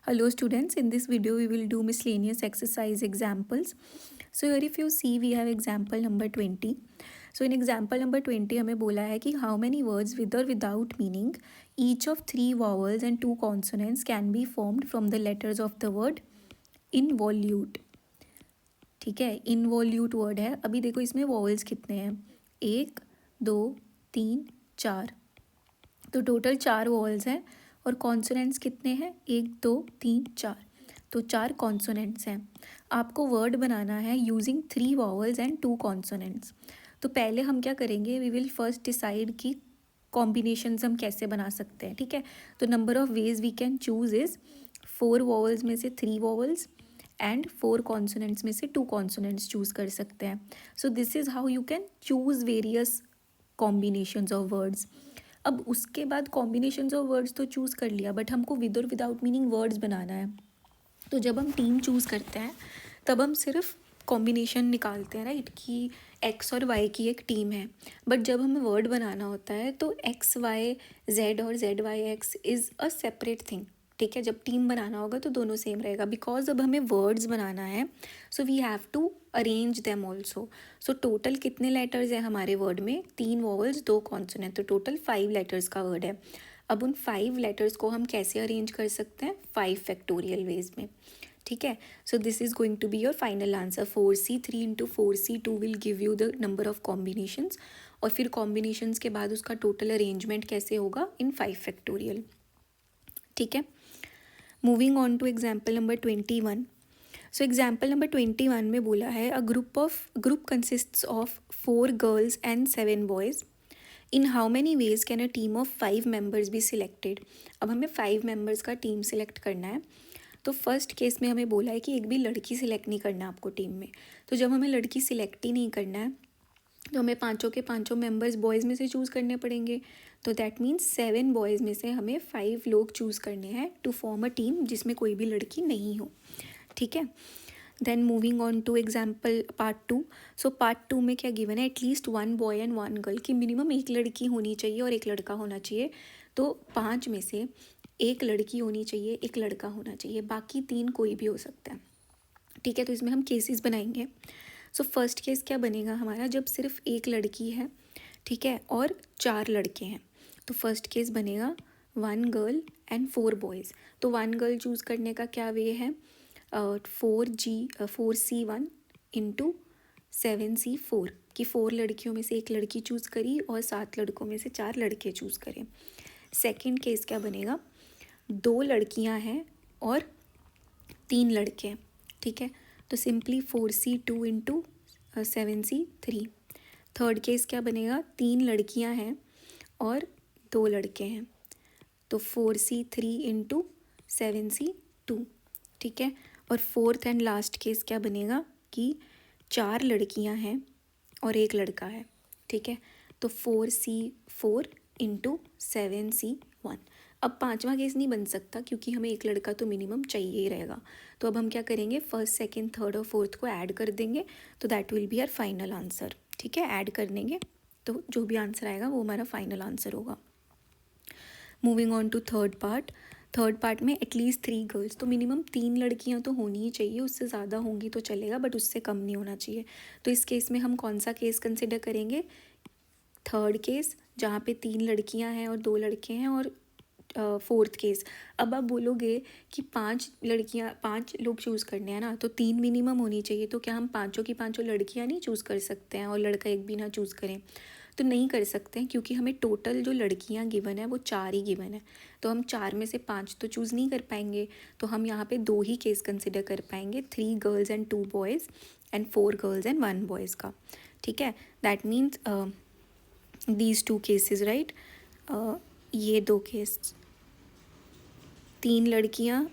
Hello students, in this video we will do miscellaneous exercise examples. So here if you see we have example number 20. So in example number 20 हमें बोला है कि how many words with or without meaning each of 3 vowels and 2 consonants can be formed from the letters of the word involute. ठीक है, involute word है. अभी देखो इसमें vowels कितने हैं, 1 2 3 4, तो टोटल 4 वॉवल्स हैं और कॉन्सोनेंट्स कितने हैं, 1 2 3 4, तो 4 कॉन्सोनेंट्स हैं. आपको वर्ड बनाना है यूजिंग 3 वॉवल्स एंड 2 कॉन्सोनेंट्स. तो पहले हम क्या करेंगे, वी विल फर्स्ट डिसाइड कि कॉम्बिनेशंस हम कैसे बना सकते हैं. ठीक है, तो number of ways we can choose is 4 vowels में से 3 वॉवल्स एंड 4 कॉन्सोनेंट्स में से 2 कॉन्सोनेंट्स चूज़ कर सकते हैं. So this is how you can choose various combinations of words. अब उसके बाद कॉम्बिनेशंस ऑफ वर्ड्स तो चूज़ कर लिया, बट हमको विद और विदाउट मीनिंग वर्ड्स बनाना है. तो जब हम टीम चूज़ करते हैं तब हम सिर्फ कॉम्बिनेशन निकालते हैं, राइट, कि एक्स और वाई की एक टीम है. बट जब हमें वर्ड बनाना होता है तो एक्स वाई जेड और Z Y X is a separate thing. ठीक है, जब टीम बनाना होगा तो दोनों सेम रहेगा, बिकॉज अब हमें वर्ड्स बनाना है. So we have to arrange them also. So total कितने लेटर्स हैं हमारे वर्ड में, 3 वॉवल्स 2 कॉन्सोनेंट, तो टोटल 5 लेटर्स का वर्ड है. अब उन 5 लेटर्स को हम कैसे अरेंज कर सकते हैं, 5 फैक्टोरियल वेज में. ठीक है, so this is going to be your final answer. 4c 3 into 4c 2 will give you the number of combinations. और फिर कॉम्बिनेशंस के बाद उसका टोटल अरेंजमेंट कैसे होगा, इन 5 फैक्टोरियल. ठीक है, moving on to example number 21. So example number 21 में बोला है a group consists of 4 girls and 7 boys. In how many ways can a team of 5 members be selected. अब हमें 5 मेंबर्स का टीम सिलेक्ट करना है. तो फर्स्ट केस में हमें बोला है कि एक भी लड़की सिलेक्ट नहीं करना आपको टीम में. तो जब हमें लड़की सिलेक्ट ही नहीं करना है तो हमें पाँचों के पाँचों मेंबर्स बॉयज़ में से चूज़ करने पड़ेंगे. तो दैट मीन्स 7 बॉयज़ में से हमें 5 लोग चूज़ करने हैं टू फॉर्म अ टीम जिसमें कोई भी लड़की नहीं हो. ठीक है, then moving on to example part 2. So part 2 में क्या गिवन है, एटलीस्ट 1 बॉय एंड 1 गर्ल, कि मिनिमम एक लड़की होनी चाहिए और एक लड़का होना चाहिए. तो 5 में से एक लड़की होनी चाहिए, एक लड़का होना चाहिए, बाकी 3 कोई भी हो सकता है. ठीक है, तो इसमें हम केसेस बनाएंगे. सो फर्स्ट केस क्या बनेगा हमारा, जब सिर्फ एक लड़की है, ठीक है, और 4 लड़के हैं. तो फर्स्ट केस बनेगा 1 गर्ल एंड 4 बॉयज़. तो 1 गर्ल चूज़ करने का क्या वे है, 4c1 इंटू 7c4, कि 4 लड़कियों में से एक लड़की चूज़ करी और 7 लड़कों में से 4 लड़के चूज़ करें. सेकेंड केस क्या बनेगा, 2 लड़कियां हैं और 3 लड़के हैं. ठीक है, तो simply 4c2 into 7c3. Third case क्या बनेगा, 3 लड़कियां हैं और 2 लड़के हैं, तो 4c3 इंटू 7c2. ठीक है, और फोर्थ एंड लास्ट केस क्या बनेगा कि 4 लड़कियां हैं और एक लड़का है. ठीक है, तो 4c4 इंटू 7c1. अब 5वां केस नहीं बन सकता क्योंकि हमें एक लड़का तो मिनिमम चाहिए ही रहेगा. तो अब हम क्या करेंगे, फर्स्ट सेकेंड थर्ड और फोर्थ को ऐड कर देंगे, तो that will be our final answer. ठीक है, ऐड कर देंगे तो जो भी आंसर आएगा वो हमारा फाइनल आंसर होगा. Moving on to third part में एटलीस्ट 3 गर्ल्स, तो मिनिमम 3 लड़कियां तो होनी ही चाहिए, उससे ज़्यादा होंगी तो चलेगा बट उससे कम नहीं होना चाहिए. तो इस केस में हम कौन सा केस कंसिडर करेंगे, थर्ड केस, जहाँ पे 3 लड़कियां हैं और 2 लड़के हैं. और फोर्थ केस, अब आप बोलोगे कि 5 लोग चूज़ करने हैं ना, तो 3 मिनिमम होनी चाहिए, तो क्या हम पाँचों की पाँचों लड़कियां नहीं चूज़ कर सकते हैं और लड़का एक भी ना चूज़ करें, तो नहीं कर सकते हैं क्योंकि हमें टोटल जो लड़कियां गिवन है वो 4 ही गिवन है. तो हम 4 में से 5 तो चूज़ नहीं कर पाएंगे, तो हम यहाँ पे 2 ही केस कंसिडर कर पाएंगे, 3 girls and 2 boys and 4 girls and 1 boys का. ठीक है, that means these 2 cases, right. ये 2 केस, 3 लड़कियां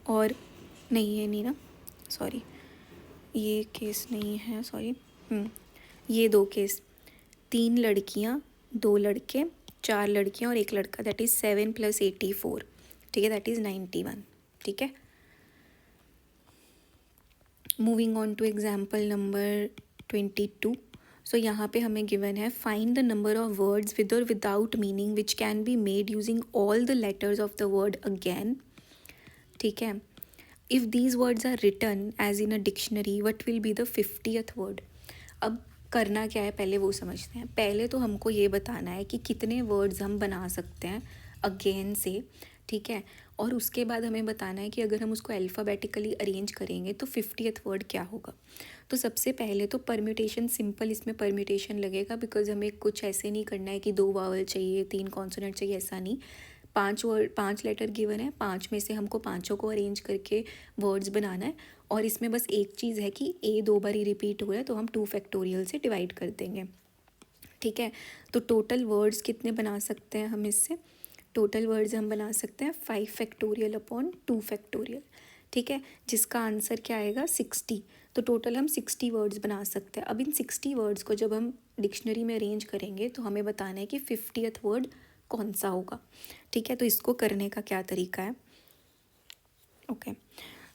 और नहीं, ये नहीं ना, सॉरी, ये केस नहीं है, सॉरी. ये 2 केस, 3 लड़कियां 2 लड़के 4 लड़कियां और एक लड़का, दैट इज़ 7 + 84. ठीक है, दैट इज़ 91. ठीक है, moving on to example number 22. So यहाँ पे हमें गिवन है find the number of words with और without meaning which can be made using all the letters of the word again. ठीक है। If these words are written as in a dictionary what will be the 50th word. अब करना क्या है पहले वो समझते हैं। पहले तो हमको ये बताना है कि कितने वर्ड्स हम बना सकते हैं अगेन से, ठीक है। और उसके बाद हमें बताना है कि अगर हम उसको अल्फ़ाबेटिकली अरेंज करेंगे तो 50th वर्ड क्या होगा। तो सबसे पहले तो परम्यूटेशन सिंपल, इसमें परम्यूटेशन लगेगा बिकॉज हमें कुछ ऐसे नहीं करना है कि 2 वावल चाहिए 3 कॉन्सोनेंट चाहिए, ऐसा नहीं। 5 लेटर गिवन है, 5 में से हमको पाँचों को अरेंज करके वर्ड्स बनाना है। और इसमें बस एक चीज़ है कि ए 2 बार ही रिपीट हो रहा है तो हम 2 फैक्टोरियल से डिवाइड कर देंगे, ठीक है। तो टोटल वर्ड्स कितने बना सकते हैं हम इससे, टोटल वर्ड्स हम बना सकते हैं 5 फैक्टोरियल अपॉन 2 फैक्टोरियल, ठीक है, जिसका आंसर क्या आएगा 60। तो टोटल हम 60 वर्ड्स बना सकते हैं। अब इन 60 वर्ड्स को जब हम डिक्शनरी में अरेंज करेंगे तो हमें बताना है कि 50th वर्ड कौन सा होगा, ठीक है। तो इसको करने का क्या तरीका है, ओके।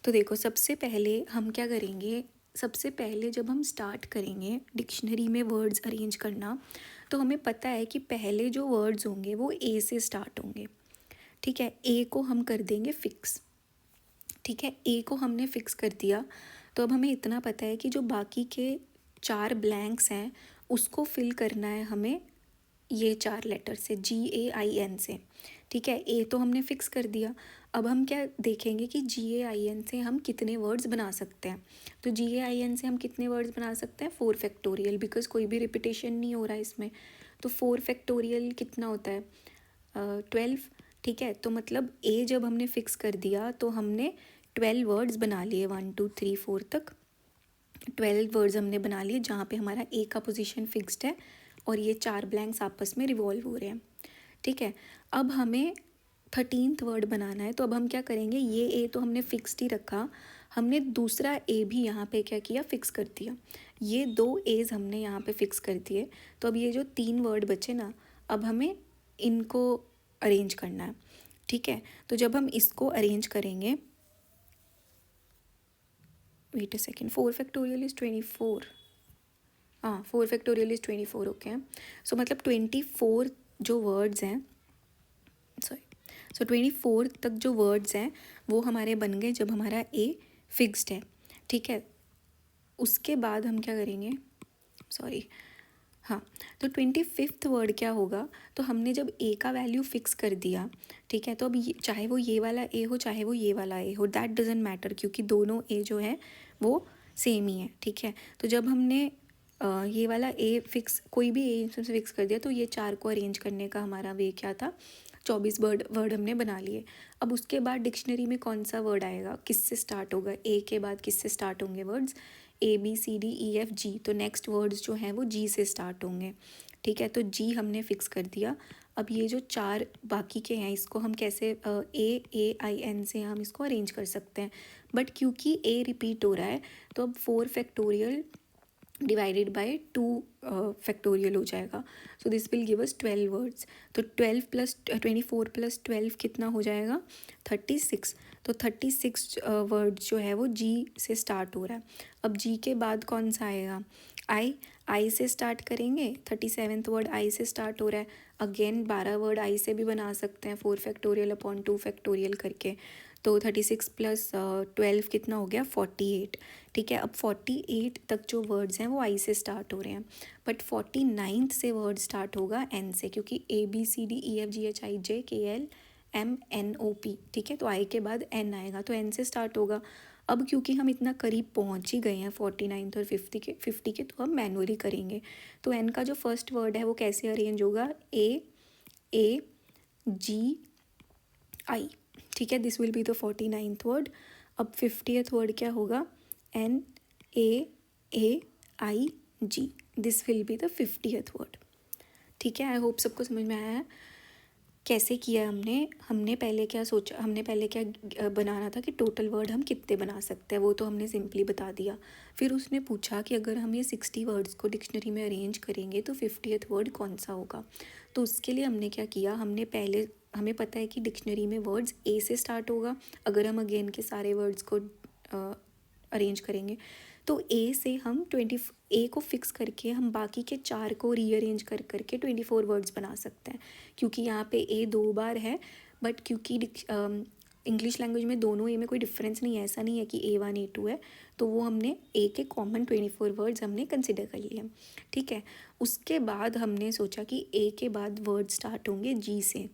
तो देखो सबसे पहले हम क्या करेंगे, सबसे पहले जब हम स्टार्ट करेंगे डिक्शनरी में वर्ड्स अरेंज करना तो हमें पता है कि पहले जो वर्ड्स होंगे वो ए से स्टार्ट होंगे, ठीक है। ए को हम कर देंगे फिक्स, ठीक है। ए को हमने फिक्स कर दिया तो अब हमें इतना पता है कि जो बाकी के 4 ब्लैंक्स हैं उसको फिल करना है हमें ये 4 लेटर से, GAIN से, ठीक है। ए तो हमने फिक्स कर दिया। अब हम क्या देखेंगे कि GAIN से हम कितने वर्ड्स बना सकते हैं। तो GAIN से हम कितने वर्ड्स बना सकते हैं 4 फैक्टोरियल, बिकॉज कोई भी रिपीटेशन नहीं हो रहा है इसमें। तो 4 फैक्टोरियल कितना होता है 12, ठीक है। तो मतलब ए जब हमने फिक्स कर दिया तो हमने 12 वर्ड्स बना लिए, 1 2 3 4 तक 12 वर्ड्स हमने बना लिए जहाँ पे हमारा ए का पोजीशन फिक्स्ड है और ये 4 ब्लैंक्स आपस में रिवॉल्व हो रहे हैं, ठीक है। अब हमें 13th वर्ड बनाना है। तो अब हम क्या करेंगे, ये ए तो हमने फिक्स्ड ही रखा, हमने दूसरा ए भी यहाँ पे क्या किया फिक्स कर दिया। ये 2 एज हमने यहाँ पे फिक्स कर दिए। तो अब ये जो 3 वर्ड बचे ना, अब हमें इनको अरेंज करना है, ठीक है। तो जब हम इसको अरेंज करेंगे, wait a second, 4 factorial is 24, हाँ 4 फैक्टोरियल इज़ 24, ओके। सो मतलब 24 जो वर्ड्स हैं, सॉरी, सो 24 तक जो वर्ड्स हैं वो हमारे बन गए जब हमारा ए फिक्स्ड है, ठीक है। उसके बाद हम क्या करेंगे, सॉरी, हाँ, तो 25th वर्ड क्या होगा। तो हमने जब ए का वैल्यू फिक्स कर दिया, ठीक है। तो अब चाहे वो ये वाला ए हो चाहे वो ये वाला ए हो, दैट डजेंट मैटर, क्योंकि दोनों ए जो है वो सेम ही है, ठीक है। तो जब हमने ये वाला ए फिक्स, कोई भी ए इसमें से फिक्स कर दिया तो ये 4 को अरेंज करने का हमारा वे क्या था, 24 वर्ड हमने बना लिए। अब उसके बाद डिक्शनरी में कौन सा वर्ड आएगा, किससे स्टार्ट होगा, ए के बाद किससे स्टार्ट होंगे वर्ड्स, ABCDEFG। तो नेक्स्ट वर्ड्स जो हैं वो जी से स्टार्ट होंगे, ठीक है। तो जी हमने फिक्स कर दिया। अब ये जो 4 बाकी के हैं इसको हम कैसे AAIN से हम इसको अरेंज कर सकते हैं। बट क्योंकि ए रिपीट हो रहा है तो अब 4 फैक्टोरियल डिवाइडेड बाय 2 फैक्टोरियल हो जाएगा। So this will give us 12 words. तो 12 प्लस 24 प्लस 12 कितना हो जाएगा 36। तो 36 वर्ड्स जो है वो जी से स्टार्ट हो रहा है। अब जी के बाद कौन सा आएगा, आई से स्टार्ट करेंगे। 37th वर्ड आई से स्टार्ट हो रहा है। अगेन 12 वर्ड आई से भी बना सकते हैं 4 फैक्टोरियल अपॉन 2 फैक्टोरियल करके। तो 36 प्लस 12 कितना हो गया 48, ठीक है। अब 48 तक जो वर्ड्स हैं वो आई से स्टार्ट हो रहे हैं, बट 49th से वर्ड स्टार्ट होगा एन से, क्योंकि ABCDEFGHIJKLMNOP, ठीक है। तो आई के बाद एन आएगा तो एन से स्टार्ट होगा। अब क्योंकि हम इतना करीब पहुंच ही गए हैं 49th और 50 के तो हम मैनुअली करेंगे। तो एन का जो फर्स्ट वर्ड है वो कैसे अरेंज होगा, AAGI, ठीक है। This will be the 49th word. अब 50th वर्ड क्या होगा, NAAIG, this will be the 50th word, ठीक है। आई होप सबको समझ में आया है कैसे किया हमने पहले क्या सोचा, हमने पहले क्या बनाना था कि टोटल वर्ड हम कितने बना सकते हैं, वो तो हमने सिंपली बता दिया। फिर उसने पूछा कि अगर हम ये 60 वर्ड्स को डिक्शनरी में अरेंज करेंगे तो 50th वर्ड कौन सा होगा। तो उसके लिए हमने क्या किया, हमें पता है कि डिक्शनरी में वर्ड्स ए से स्टार्ट होगा अगर हम अगेन के सारे वर्ड्स को अरेंज करेंगे। तो ए से हम ए को फिक्स करके हम बाकी के 4 को रीअरेंज करके 24 वर्ड्स बना सकते हैं, क्योंकि यहाँ पे ए 2 बार है। बट क्योंकि इंग्लिश लैंग्वेज में दोनों ए में कोई डिफरेंस नहीं है, ऐसा नहीं है कि A1 A2 है, तो वो हमने ए के कॉमन 24 वर्ड्स हमने कंसिडर कर लिए, ठीक है। उसके बाद हमने सोचा कि ए के बाद वर्ड स्टार्ट होंगे जी से।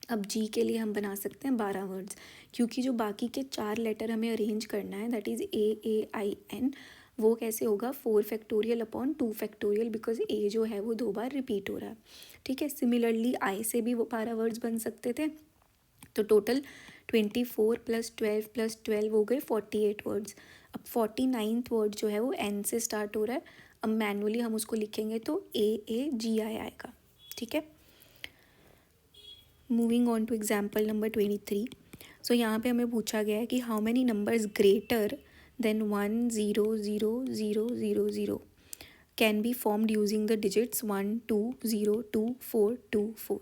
अब जी के लिए हम बना सकते हैं 12 वर्ड्स, क्योंकि जो बाकी के 4 लेटर हमें अरेंज करना है, दैट इज़ AAIN, वो कैसे होगा 4 फैक्टोरियल अपॉन 2 फैक्टोरियल, बिकॉज ए जो है वो 2 बार रिपीट हो रहा है, ठीक है। सिमिलरली आई से भी वो 12 वर्ड्स बन सकते थे, तो टोटल 24 + 12 + 12 हो गए 48 वर्ड्स। अब 49th वर्ड जो है वो एन से स्टार्ट हो रहा है, अब मैनुअली हम उसको लिखेंगे तो AAGI आएगा, ठीक है। Moving on to example number 23। So यहाँ पे हमें पूछा गया है कि how many numbers greater than 1 0 0 0 0 0 can be formed using the digits 1 2 0 2 4 2 4।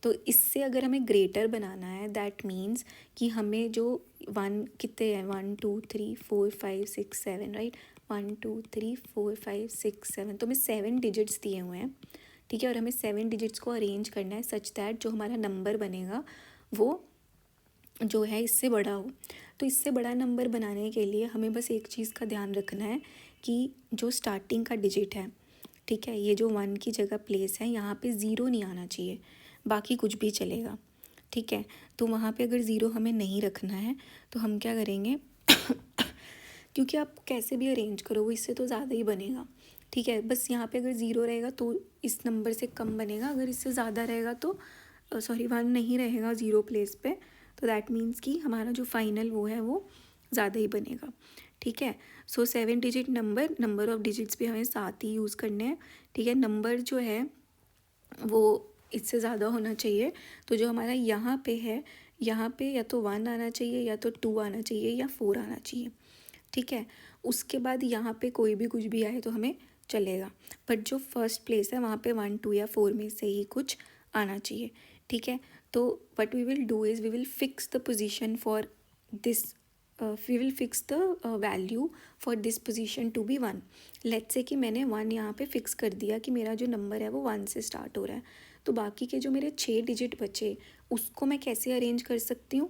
तो इससे अगर हमें ग्रेटर बनाना है, दैट मीन्स कि हमें जो 1 कितने हैं 1 2 3 4 5 6 7, राइट, 1 2 3 4 5 6 7, तो हमें 7 डिजिट्स दिए हुए हैं, ठीक है। और हमें 7 डिजिट्स को अरेंज करना है सच दैट जो हमारा नंबर बनेगा वो जो है इससे बड़ा हो। तो इससे बड़ा नंबर बनाने के लिए हमें बस एक चीज़ का ध्यान रखना है कि जो स्टार्टिंग का डिजिट है, ठीक है, ये जो 1 की जगह प्लेस है यहाँ पे 0 नहीं आना चाहिए, बाकी कुछ भी चलेगा, ठीक है। तो वहाँ पे अगर 0 हमें नहीं रखना है तो हम क्या करेंगे क्योंकि आप कैसे भी अरेंज करो वो इससे तो ज़्यादा ही बनेगा, ठीक है। बस यहाँ पे अगर 0 रहेगा तो इस नंबर से कम बनेगा, अगर इससे ज़्यादा रहेगा तो 1 नहीं रहेगा 0 प्लेस पे, तो दैट मीन्स कि हमारा जो फाइनल वो है वो ज़्यादा ही बनेगा, ठीक है। सो 7 डिजिट नंबर ऑफ डिजिट्स भी हमें 7 ही यूज़ करने हैं, ठीक है। नंबर जो है वो इससे ज़्यादा होना चाहिए, तो जो हमारा यहाँ पे है, यहाँ पे या तो 1 आना चाहिए या तो 2 आना चाहिए या 4 आना चाहिए, ठीक है। उसके बाद यहाँ पे कोई भी कुछ भी आए तो हमें चलेगा, बट जो फर्स्ट प्लेस है वहाँ पे 1 2 या 4 में से ही कुछ आना चाहिए, ठीक है। तो what we will do is we will fix the position for this, we will fix the value for this position to be 1। Let's say कि मैंने 1 यहाँ पे फिक्स कर दिया कि मेरा जो नंबर है वो 1 से स्टार्ट हो रहा है, तो बाकी के जो मेरे 6 डिजिट बचे उसको मैं कैसे अरेंज कर सकती हूँ,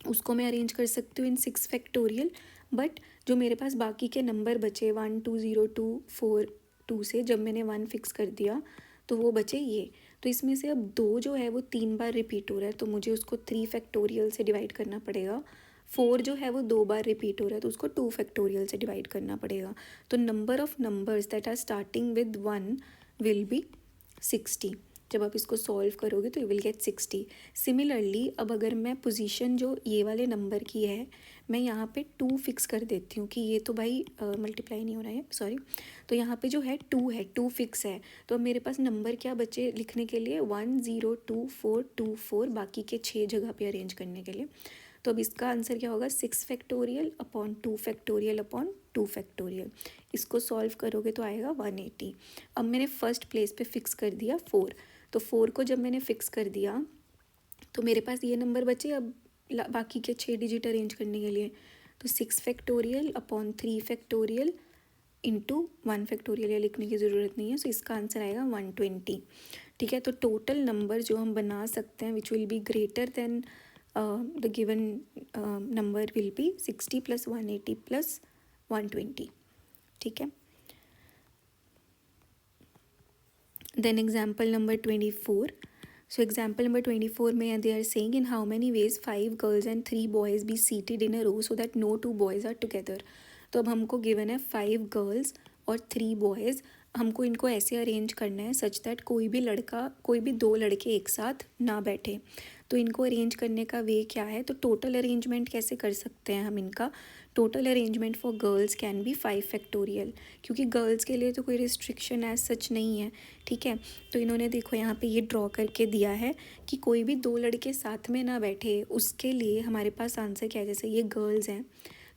उसको मैं अरेंज कर सकती हूँ इन 6 फैक्टोरियल। बट जो मेरे पास बाकी के नंबर बचे 1 2 0 2 4 2 से जब मैंने 1 फिक्स कर दिया तो वो बचे ये, तो इसमें से अब 2 जो है वो 3 बार रिपीट हो रहा है, तो मुझे उसको 3 फैक्टोरियल से डिवाइड करना पड़ेगा। 4 जो है वो 2 बार रिपीट हो रहा है, तो उसको 2 फैक्टोरियल से डिवाइड करना पड़ेगा। तो number of numbers that are starting with 1 will be 60। जब आप इसको सॉल्व करोगे तो यू विल गेट 60। सिमिलरली अब अगर मैं पोजीशन जो ये वाले नंबर की है मैं यहाँ पे 2 फिक्स कर देती हूँ कि ये तो भाई मल्टीप्लाई नहीं हो रहा है, सॉरी, तो यहाँ पे जो है 2 है, 2 फिक्स है, तो अब मेरे पास नंबर क्या बचे लिखने के लिए 1 0 2 4 2 4, बाकी के 6 जगह पे अरेंज करने के लिए। तो अब इसका आंसर क्या होगा 6 factorial upon 2 factorial upon 2 factorial, इसको सॉल्व करोगे तो आएगा 180। अब मैंने फर्स्ट प्लेस पे फिक्स कर दिया 4, तो 4 को जब मैंने फिक्स कर दिया तो मेरे पास ये नंबर बचे अब बाकी के 6 डिजिट अरेंज करने के लिए, तो 6 factorial upon 3 factorial into 1 factorial, या लिखने की ज़रूरत नहीं है, सो इसका आंसर आएगा 120, ठीक है। तो टोटल नंबर जो हम बना सकते हैं which will be greater than the given number will be 60 + 180 + 120, ठीक है। Then example number 24. So example number 24 में they are saying in how many ways 5 girls and 3 boys be seated in a row so that no 2 boys are together. तो अब हमको given है 5 girls और 3 boys, हमको इनको ऐसे अरेंज करना है सच दैट कोई भी 2 लड़के एक साथ ना बैठे। तो इनको अरेंज करने का वे क्या है, तो टोटल अरेंजमेंट कैसे कर सकते हैं हम इनका, total arrangement for girls can be 5 factorial, क्योंकि गर्ल्स के लिए तो कोई रिस्ट्रिक्शन एज सच नहीं है, ठीक है। तो इन्होंने देखो यहाँ पे ये ड्रॉ करके दिया है कि कोई भी 2 लड़के साथ में ना बैठे, उसके लिए हमारे पास आंसर क्या है, जैसे ये गर्ल्स हैं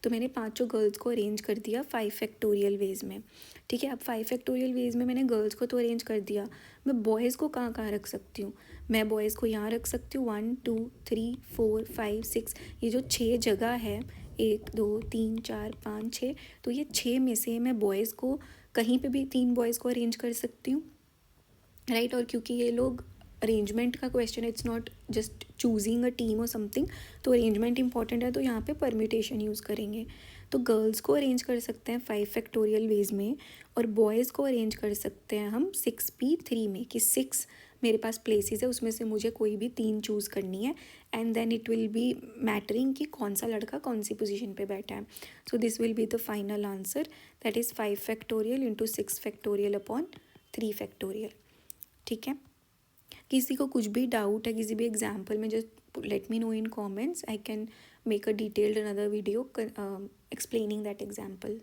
तो मैंने 5 गर्ल्स को अरेंज कर दिया 5 फैक्टोरियल वेज़ में, ठीक है। अब 5 फैक्टोरियल वेज़ में मैंने गर्ल्स को तो अरेंज कर दिया, मैं बॉयज़ को कहाँ कहाँ रख सकती हूँ, मैं बॉयज़ को यहाँ रख सकती हूँ 1 2 3 4 5 6, ये जो 6 जगह है 1 2 3 4 5 6, तो ये 6 में से मैं बॉयज़ को कहीं पे भी 3 बॉयज़ को अरेंज कर सकती हूँ, राइट। और क्योंकि ये लोग अरेंजमेंट का क्वेश्चन है, it's not just choosing a team और समथिंग, तो अरेंजमेंट इंपॉर्टेंट है, तो यहाँ पे परम्यूटेशन यूज़ करेंगे। तो गर्ल्स को अरेंज कर सकते हैं 5 फैक्टोरियल वेज में, और बॉयज़ को अरेंज कर सकते हैं हम 6p3 में, कि 6 मेरे पास प्लेसेस है, उसमें से मुझे कोई भी 3 चूज़ करनी है, and then it will be mattering कि कौन सा लड़का कौन सी पोजीशन पे बैठा है। So this will be the final answer, that is 5 factorial into 6 factorial upon 3 factorial. ठीक है, किसी को कुछ भी डाउट है किसी भी एग्जाम्पल में, just let me know in comments, I can make a detailed another video explaining that example.